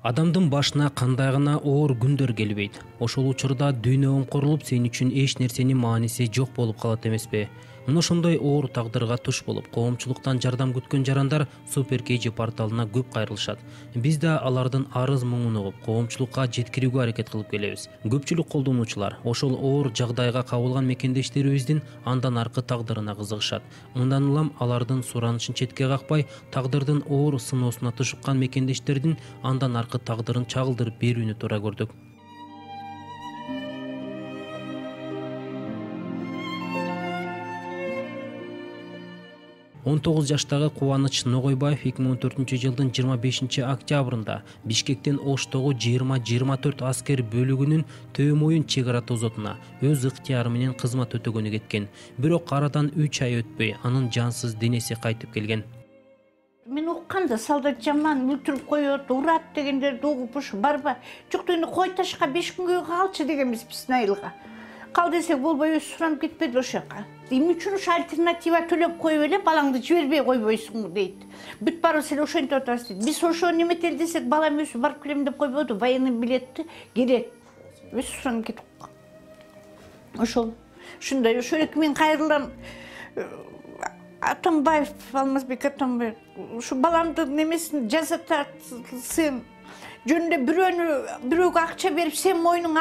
Адамдын башына кандай гана оор күндөр келбейт. Ошол учурда дүйнө оңкорулуп, сен үчүн эч нерсенин мааниси жок болуп калат эмеспи? Мына ошондой оор тагдырга туш болуп, коомчулуктан жардам күткөн жарандар Супер KG порталына көп кайрылышат. Биз да алардын арыз муңун угуп, коомчулукка жеткирүүгө аракет кылып келебиз. Көпчүлүк колдонуучулар ошол оор жагдайга кабылган мекендештерибиздин андан аркы тагдырына кызыгышат. Мындан улам алардын суранышын четке какпай, тагдырдын оор сыноосуна тушуккан мекендештердин андан аркы тагдырын чагылдырып берүүнү туура көрдүк. 19 жаштагы Кубаныч Ногойбаев 2014-жылдын 25-октябрында Бишкектен Оштогу 20-24 аскер бөлүгүнүн Төөмоюн чек ара тозотуна өз ыктыяры менен кызмат өтөгөнү кеткен. Бирок арадан 3 ай өтпөй анын жансыз денеси кайтып келген. Мен укканда солдат жаман өлтүрүп коет, урат дегендерди угуп ушу барба. Жок дегенде кой ташка 5 күнгө калчы дегенбиз биз айылга. Кал десек болбой өзү суранып кетпеди ошол жака. Эмне үчүн ушу альтернатива төлөп коюп эле балаңды жибербей койбойсуңбу дейт. Бүт барыбыз эле ошентип атабыз дейт. Биз ошо неметели десек балам өсүп барып келем деп койбоду. Военный билетти керек. Өзү суранып кетип калган. Ошол ушундай ошол эки мен кайрылам. Атамбаев, Алмазбек Атамбаев. Ушу баламды немесин жазатсын. Жөнүндө бирөөгө акча берип сен мойнуңа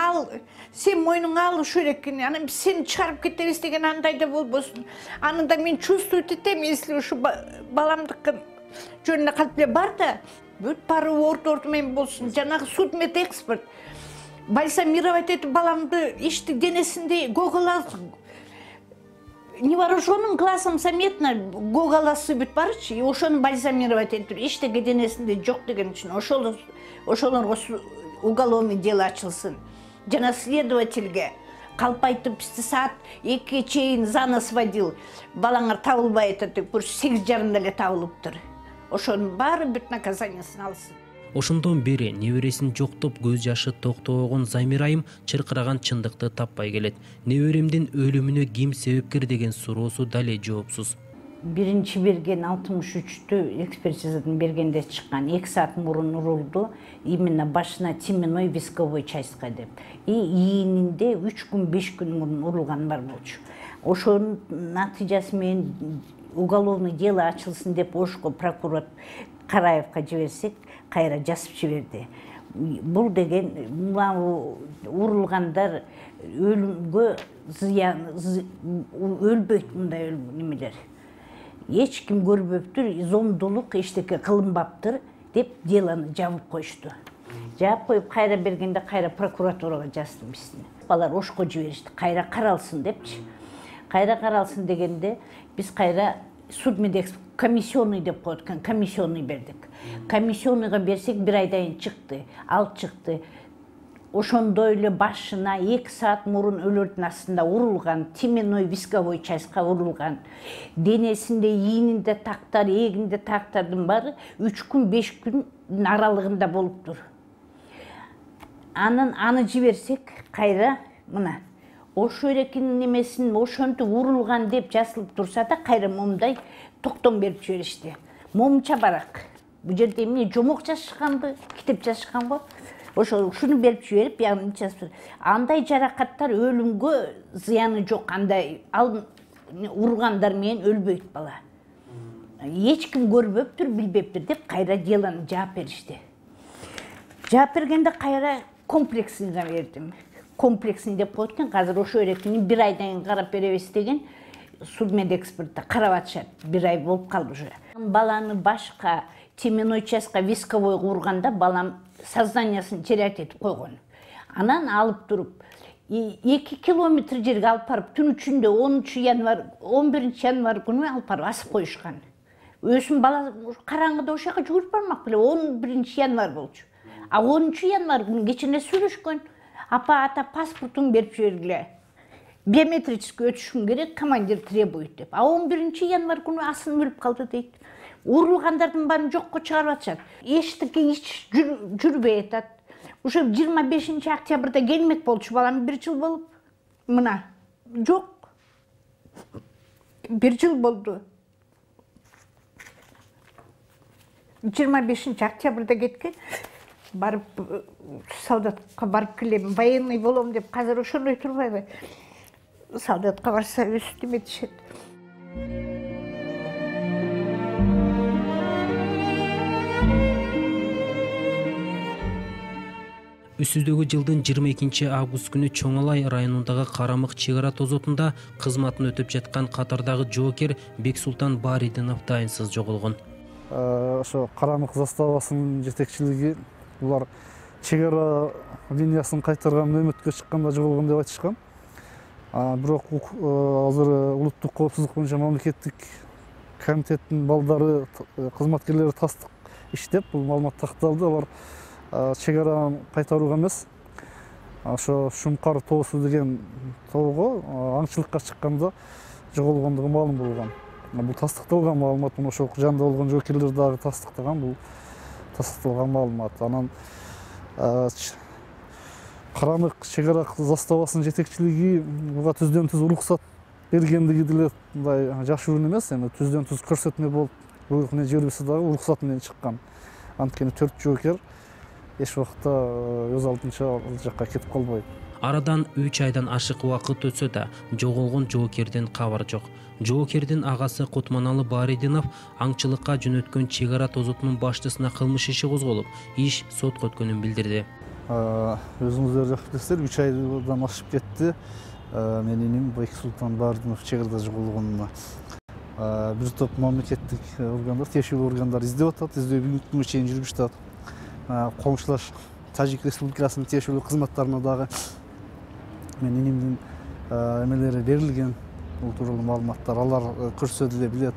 ал ушул экени. Анан биз сени чыгарып кетебиз деген андай да болбосун. Анында мен чувствовать этем, если ушу баламдыкын жөнүнө калып эле бар да, бүт баары орду менен болсун. Жанагы судмедэксперт бальзамировать этип баламды ишти денесинде гоголасың. Невооруженным глазом заметно гоголасы бүт барчы, и ошону бальзамировать этип иштеги денесинде жок деген үчүн ошолорго уголовный дело ачылсын. Жана следовательге калп айтып бизди саат 2 чейин за нас водил. Балаңар табылбай атат деп, 8:30 эле табылыптыр. Ошонун баары бүт наказаниясын алсын. Ошондон бери небересин жоктоп көз жашы токтобогон Замирайым чыркыраган чындыкты таппай келет. Неберемдин өлүмүнө ким себепкер деген суроосу дале жоопсуз. Биринчи берген 63-түү экспертизадан бергенде чыккан 2 саат мурун урулду. Именно башына теменной висковой частька деп. И ийининде 3 күн 5 күн мурун урулган бар болчу. Ошонун натыйжасы менен уголовный дело ачылсын деп ошко прокурор Караевка жиберсек, кайра жазып жиберди. Бул деген урулгандар өлүмгө зыян өлбөйт мындай немелер. Эч ким көрбөптүр, зомдулук эчтеке кылынбаптыр деп делону жабып коюшту. Жаап коюп кайра бергенде кайра прокуратурага жаздым бизди. Балар ошко жиберишти, кайра каралсын депчи. Кайра каралсын дегенде биз кайра судмедэкс комиссионный деп коет экен, комиссионный бердик. Комиссионныйга берсек 1 айдан чыкты, ал чыкты. Ошондой эле башына 2 саат мурун өлөрдүн астында урулган, теменной висковой частька урулган. Денесинде, ийининде тактар, эгинде тактардын баары 3 күн 5 күн аралыгында болуптур. Аны жиберсек кайра мына ошо эрекинин немесин ошентип урулган деп жазылып турса да кайра момундай токтом берип жиберишти. Момунча барак. Бул жерде эмне жомок жазышканбы, китеп жазышканбы? Ошону берип жиберип, яғни жазып. Андай жаракаттар өлүмгө зыяны жок, андай ал ургандар менен өлбөйт бала. Эч ким көрбөптүр, билбептир деп кайра делону жаап беришти. Жаап бергенде кайра комплексинге бердим. Комплексин деп коет экен, азыр ошо эрекини 1 айдан карап беребиз деген судмедэкспертте карап атышат. 1 ай болуп калды уже. Баланы башка теменной частька висковой урганда балам сознаниясын терять этип койгон. Анан алып туруп 2 километр жерге алып барып түн ичинде 11 январь күнү алып барып асып коюшкан. Өзүм бала караңгыда ошол жака жүгүрүп бармак беле 11 январь болчу. А 10 январь күнү кечинде сүйлөшкөн. Апа, ата паспортун берип жибергиле. Биометрический өтүшүм керек, командир требует деп. А 11 январь күнү асын өлүп калды дейт. Урулгандардын баарын жокко чыгарып атышат. Эчтеке жүрбөй атат. Ошо 25 октябрда келмек болчу балам 1 жыл болуп. Мына жок. 1 жыл болду. 25 октябрда кеткен. Барып солдатка барып келем, военный болом деп, азыр ошондой турбайбы? Солдатка барса өстүмө тишет. Үсүздөгү жылдын 22 август күнү Чоңалай районундагы Карамык чек ара тозотунда кызматын өтөп жаткан катардагы жоокер Бексултан Баридинов дайынсыз жоголгон. Ошо Карамык заставасынын жетекчилиги булар чек ара линиясын кайтарган нөмөткө чыкканда жоголгон деп айтышкан. Бирок азыр улуттук коопсуздук боюнча мамлекеттик комитеттин балдары, кызматкерлери тастык иштеп, бул маалымат такталды. Алар чек ара кайтарууга эмес, ошо Шумкар тоосу деген тоого аңчылыкка чыкканда жоголгондугу маалым болгон. Бул тастыкталган маалымат, ошол жанында болгон жоокерлер дагы тастыктаган, бул тастыкталган маалымат. Анан Карамык чек ара заставасынын жетекчилиги буга түздөн-түз уруксат бергендиги деле мындай жашыруун эмес, эми түздөн-түз көрсөтмө болуп, буйрук жибербесе дагы уруксат менен чыккан. Анткени 4 жоокер эч убакта өз алдынча ал жакка кетип калбайт. Арадан 3 айдан ашык убакыт өтсө да жоголгон жоокерден кабар жок. Жоокердин агасы Кутманалы Баридинов аңчылыкка жөнөткөн чек ара тозотунун башчысына кылмыш иши козголуп, иш сотко өткөнүн билдирди. Өзүңүздөр жакшы билесиздер, 3 айдан ашып кетти. Менин иним Бексултан Баридинов чек арада жоголгонуна. Бир топ мамлекеттик органдар, тиешелүү органдар издеп атат, издөө бүгүнкү күнгө чейин жүрүп жатат. Коңшулаш Тажик Республикасынын тиешелүү кызматтарына дагы менин инимдин эмелери берилген. Бул тууралуу маалыматтар алар көрсө деле билет.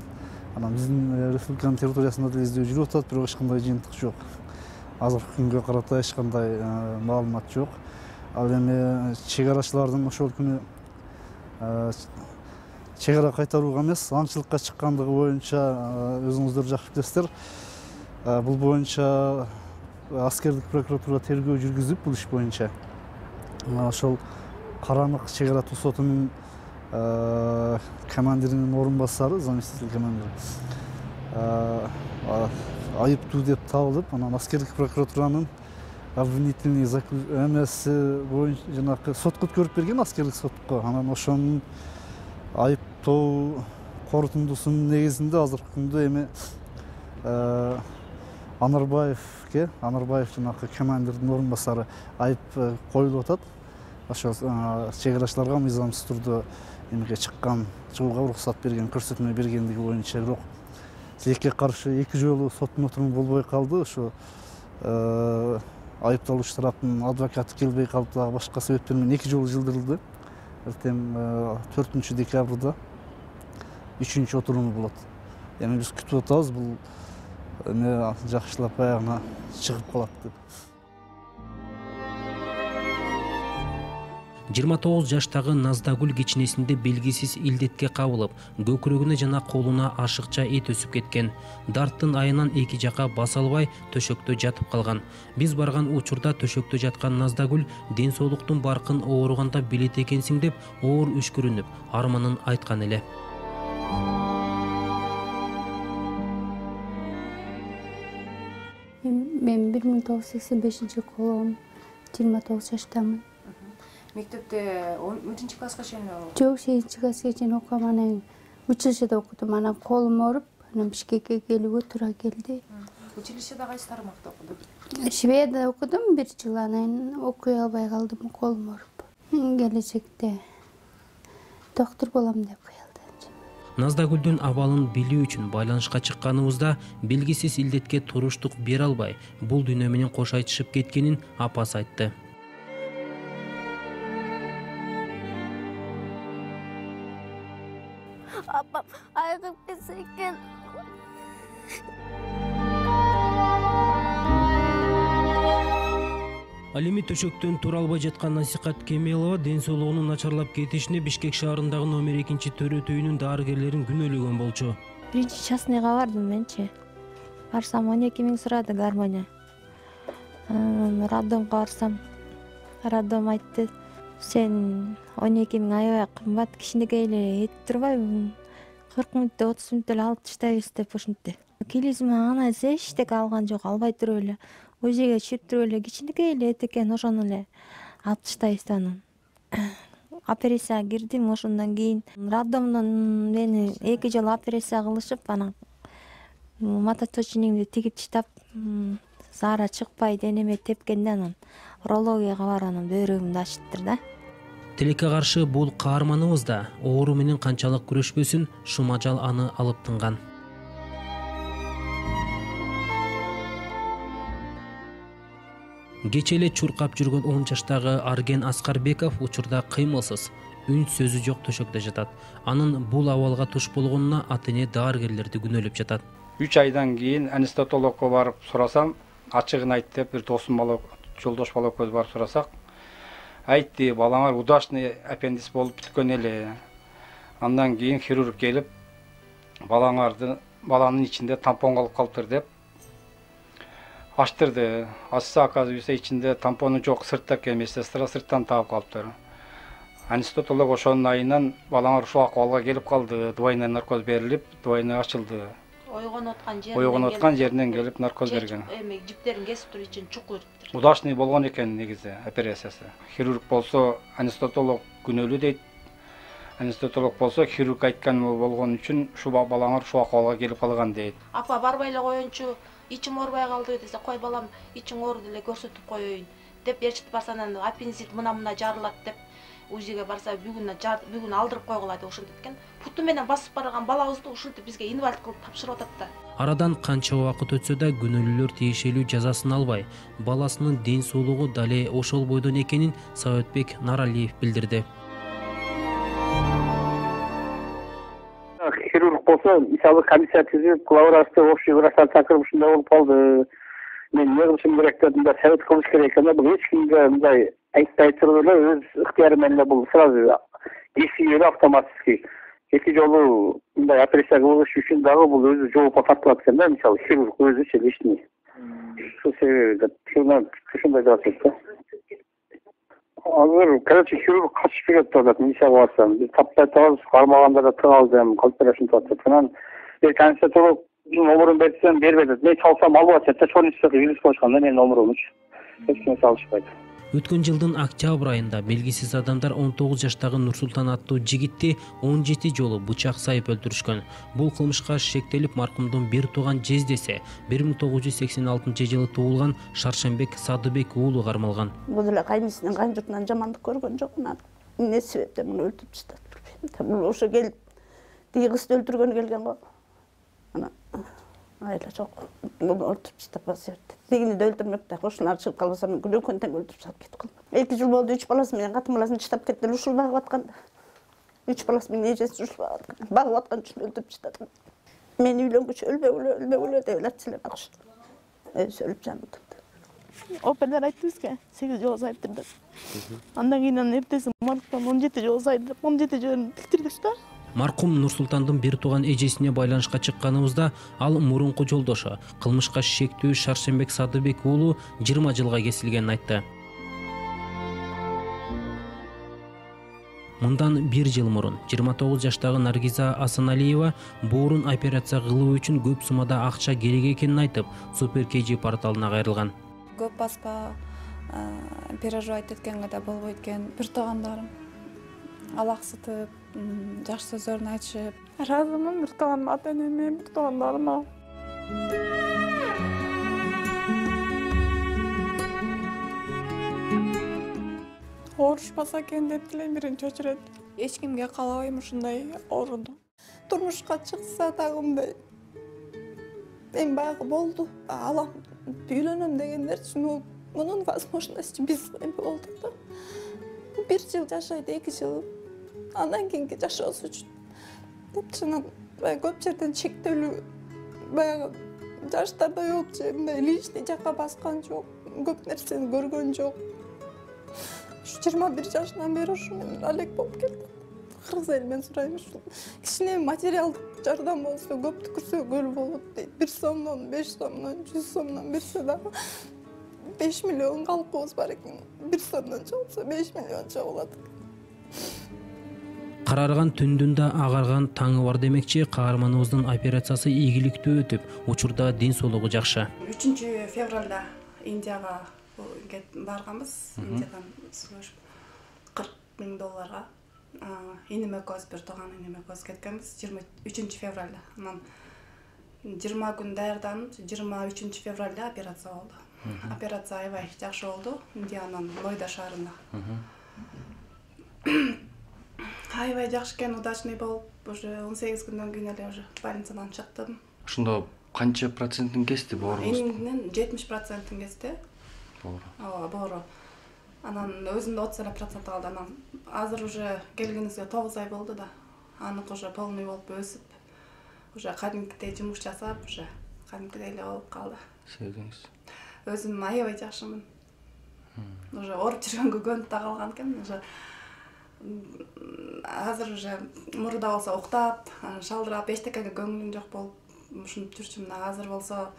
Анан биздин республиканын территориясында деле издөө жүрүп атат, бирок эч кандай жыйынтык жок. Азыркы күнгө карата эч кандай маалымат жок. Ал эми чек арачылардын ошол күнү чек ара кайтарууга эмес, аңчылыкка чыккандыгы боюнча өзүңүздөр жакшы билесиздер. Бул боюнча аскердик прокуратура тергөө жүргүзүп, бул иш боюнча ошол Карамык чек ара сотунун командиринин орун басары, заместитель командир айыптуу деп табылып, анан аскердик прокуратуранын обвинительный эмеси боюнча жанагы сотко өткөрүп берген, аскердик сотко. Анан ошонун айыптоо корутундусунун негизинде азыркы күндө эми Анарбаев жанагы командирдин орун басары айып коюлуп атат. Ошол чек арачыларга мыйзамсыз түрдө эмеге чыккан, чыгууга уруксат берген, көрсөтмө бергендиги боюнча. Бирок тилекке каршы 2 жолу соттун отуруму болбой калды. Ошо айыпталуучу тараптын адвокаты келбей калып, дагы башка себептер менен 2 жолу жылдырылды. Эртең 4 декабрда 3 отуруму болот. Эми биз күтүп атабыз, бул эме жакшылап аягына чыгып калат деп. 29 жаштагы Наздагүл кичинесинде белгисиз илдетке кабылып, көкүрөгүнө жана колуна ашыкча эт өсүп кеткен. Дарттын айынан 2 жака баса албай төшөктө жатып калган. Биз барган учурда төшөктө жаткан Наздагүл ден соолуктун баркын ооруганда билет экенсиң деп оор үшкүрүнүп, арманын айткан эле. Мен 1985 колом, 29 жаштамын. Мектепте 10 класска чейин? Жок, 7 класска чейин окугам. Анан училищеде окудум. Анан колум ооруп, анан Бишкекке келүүгө туура келди. Училищеде кайсы тармакта окудуң? Шведияда окудум 1 жыл, анан окуй албай калдым, колум ооруп. Келечекте доктор болом деп кыялдым. Наздагүлдүн абалын билүү үчүн байланышка чыкканыбызда белгисиз илдетке туруштук бере албай, бул дүйнө менен кош айтышып кеткенин апасы айтты. Апам айыгып кетсе экен. Ал эми төшөктөн тура албай жаткан Насихат Кемелова ден соолугунун начарлап кетишине Бишкек шаарындагы номер 2 төрөт үйүнүн дарыгерлерин күнөөлөгөн болчу. Биринчи частныйга бардым менчи. Барсам 12 000 сурады гармония. Роддомго барсам, роддом айтты, сен 12 000 аябай кымбат, кичинекей эле эт турбайбы? 40 мүнөттө 30 мүнөттө эле алып таштайбыз деп ушинтти. Келесиме ана эчтеке алган жок, албай туруп эле УЗИге түшүрүп туруп эле кичинекей эле эт экен, ошону эле алып таштайбыз да анан. Операцияга кирдим, ошондон кийин роддомдон мени 2 жолу операция кылышып, анан мототочинигимди тигип таштап, заара чыкпай денеме тепкенде анан урологияга барып анан бөйрөгүмдү ачыптыр да. Тилекке каршы бул каарманыбыз да оору менен канчалык күрөшпөсүн, шумажал аны алып тынган. Кече эле чуркап жүргөн 10 жаштагы Арген Аскарбеков учурда кыймылсыз, үн сөзү жок төшөктө жатат. Анын бул абалга туш болгонуна ата-эне дарыгерлерди күнөөлөп жатат. 3 айдан кийин анестезиологко барып сурасам, ачыгын айт деп бир досум бала, жолдош бала көз барып сурасак, айтты, балаңар удачный аппендис болуп бүткөн эле. Андан кийин хирург келип, баланын ичинде тампон калып калыптыр деп ачтырды. Ачса, оказывается, ичинде тампону жок, сыртта экен, медсестра сырттан таап калыптыр. Анестезиолог ошонун айынан балаңар ушул акыбалга келип калды, двойной наркоз берилип, двойной ачылды. Ойгон откан жеринен келип наркоз берген. Жиптерин кесип туруп ичин чукур. Удачный болгон экен негизи операциясы. Хирург болсо анестезиолог күнөөлүү дейт. Анестезиолог болсо хирург айткан болгон үчүн ушул балаңар ушул акыбалга келип калган дейт. Апа барбай эле коеюнчу, ичим оорубай калды десе, кой балам, ичиң ооруду эле көрсөтүп коеюн деп ээрчитип барса, анан аппендицит мына жарылат деп УЗИге барса бүгүн алдырып койгула деп ушинтип экен. Путу менен басып барган балабызды ушинтип бизге инвалид кылып тапшырып атат да. Арадан канча убакыт өтсө да күнөөлүүлөр тиешелүү жазасын албай, баласынын ден соолугу дале ошол бойдон экенин Саатбек Наралиев билдирди. Хирург болсо, мисалы комиссия түзүп, главврачты общий врачтар чакырып ушундай болуп калды. Мен не кылышым керек дедим да, совет кылыш керек экен да, бул эч кимге мындай айтпай туруп эле өз ыктыяры менен эле бул сразу действие эле автоматически. 2 жолу мындай операция кылыш үчүн дагы бул өзү жоопко тартылат экен да, мисалы хирург өзүчө лишний. Ушул себеби ушундай деп атат да. Азыр, короче, хирург качып кетип атат, миссияга барсам. Биз таппай атабыз, кармаганда да тыгалды, калпера ушинтип атат. Анан анестезиолог номерун берсем, бербейт. Мен чалсам алып атат, чорничка вирус коюшканда менин номерумчу. Эч ким салышпайт. Өткөн жылдын октябрь айында белгисиз адамдар 19 жаштагы Нурсултан аттуу жигитти 17 жолу бычак сайып өлтүрүшкөн. Бул кылмышка шектелип маркумдун бир тууган жездеси 1986 жылы туулган Шаршембек Садыбек уулу кармалган. Бул эле кайнысынын кан журтунан жамандык көргөн жок. Эмне себептен муну өлтүрүп таштады. Бул ошо келип тиги кызды өлтүргөнү келген го. Ана айла жок. Муну өлтүрүп таштап басып. Тигини да өлтүрмөк да, ошолар чыгып калбаса мен күнөкөнтен өлтүрүп салып кетип калдым. 2 жыл болду, 3 баласы менен катын баласын таштап кетти, ушул багып атканда. 3 баласы менен эжеси ушул багып аткан үчүн өлтүрүп таштады. Мен үйлөнгүчө өлбө деп эле акчы. Өзү өлүп жанды. Оператор айтты бизге 8 жолу сайыптыр деп. Андан кийин эртеси марктан 17 жолу сайдырып, 17 жолун тиктирдик да. Маркум Нурсултандын бир тууган эжесине байланышка чыкканыбызда ал мурунку жолдошу кылмышка шектүү Шаршембек Садыбек уулу 20 жылга кесилгенин айтты. Мындан 1 жыл мурун 29 жаштагы Наргиза Асаналиева боорун операция кылуу үчүн көп суммада акча керек экенин айтып, Супер KG порталына кайрылган. Көп баспа переживать эткенге да болбойт экен. Бир туугандарым алаксытып, жакшы сөздөрүн айтышып. Ыраазымын бир тууганым ата-энеме, бир туугандарыма. Оорушпаса экен деп тилейм, биринчи очередь. Эч кимге каалабайм ушундай ооруду. Турмушка чыкса дагы мындай. Мен баягы болду. Алам үйлөнөм дегендерчи, мунун возможности биз болду да. 1 жыл жашайт, 2 жыл. Андан кийинки жашоосу үчүн. Деп чынын көп жерден чектелүү, баягы жаштарда жок же, мындай личный жакка баскан жок, көп нерсени көргөн жок. 21 жашынан бери ушу мен алек болуп келдим. Кыргыз элинен сурайм ушу. Кичине материалдык жардам болсо, көп түкүрсө көл болот дейт. 1 сомдон, 5 сомдон, 100 сомдон берсе дагы 5 миллион калкыбыз бар экен. 1 сомдон чыгса 5 миллион чыгып алат. Карарган түндүн да агарган таңы бар демекчи, каарманыбыздын операциясы ийгиликтүү өтүп, учурда ден соолугу жакшы. 3 февралда Индияга барганбыз. Индиядан 40 000 долларга инеме көз, бир тууган инеме көз кеткенбиз 23 февралда. Анан 20 күн даярданып, 23 февралда операция болду. Операция аябай жакшы болду. Индиянын Нойда шаарында. Аябай жакшы экен, удачный болуп, уже 18 күндөн кийин эле уже больницадан чыктым. Ошондо канча процентин кести боорубуз? Энемдин 70%-ин кести. Боору. Боору. Анан өзүндө 30% калды. Анан азыр уже келгенибизге 9 ай болду да. Анык уже полный болуп өсүп, уже кадимкидей жумуш жасап, уже кадимкидей эле болуп калды. Сездиңиз? Өзүм аябай жакшымын. Уже ооруп жүргөнгө көнүп да калган экен. Уже азыр уже мурда болсо уктап, шалдырап, эчтекеге көңүлүм жок болуп, ушинтип жүрчүмүн. Азыр болсо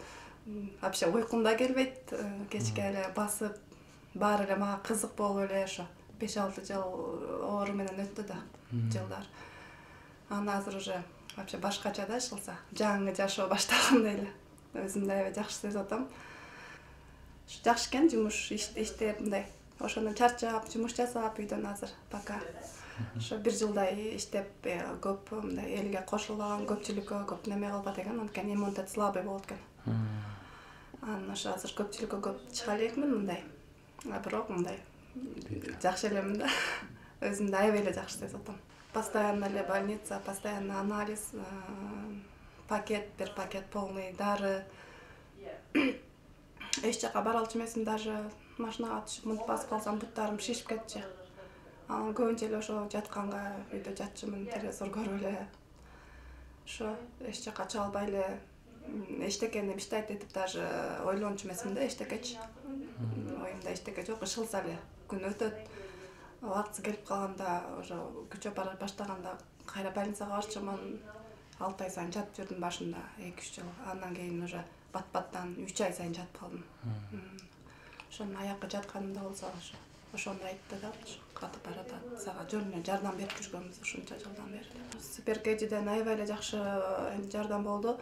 вообще уйкум да келбейт. Кечке эле басып, баары эле мага кызык болуп эле ошо 5-6 жыл оору менен өттү да жылдар. Анан азыр уже вообще башкача да ишылса, жаңы жашоо баштагандай эле. Өзүмдү аябай жакшы сезип атам. Жакшы экен жумуш иштеп мындай. Ошондон чарчап, жумуш жасап үйдөн азыр пока. Ошо 1 жылдай иштеп, көп мындай элге кошулган, көпчүлүккө көп неме кылбат экен, анткени иммунитет слабый болот экен. Анан ошо азыр көпчүлүккө көп чыга элекмин мындай. Бирок мындай жакшы элемин да. Өзүмдү аябай эле жакшы сезип атам. Постоянно эле больница, постоянно анализ, бир пакет полный дары. Эч жака бара алчу эмесмин, даже машинага түшүп мынтип басып калсам буттарым шишип кетчү. Анан көбүнчө эле ошо жатканга үйдө жатчумун, телевизор көрүп эле. Ошо эч жака чыга албай эле эчтекени иштейт этип даже ойлончу эмесмин да, эчтекечи. Оюмда эчтеке жок, ышылса эле күн өтөт. Убактысы келип калганда, ошо күчөп бара баштаганда кайра больницага барчумун. 6 ай сайын жатып жүрдүм башында, 2-3 жыл. Андан кийин уже бат-баттан 3 ай сайын жатып калдым. Ошонун аякка жатканымда болсо ошондо айтты да, катып баратат. Сага жөнүнө жардам берип жүргөнбүз ушунча жылдан бери. Суперкедиден аябай эле жакшы жардам болду.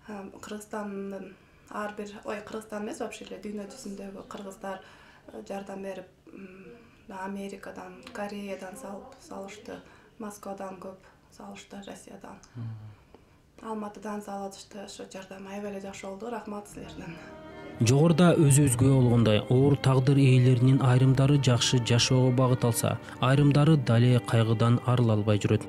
Кыргызстандын ар бир, Кыргызстан эмес, вообще эле дүйнө жүзүндөгү кыргыздар жардам берип, Америкадан, Кореядан салышты, Москвадан көп салышты, Россиядан. Алматыдан салышты, ошо жардам аябай эле жакшы болду. Рахмат силерден. Жогоруда өзү күбө болгондой, оор тагдыр ээлеринин айрымдары жакшы жашоого багыт алса, айрымдары дале кайгыдан арыла албай жүрөт.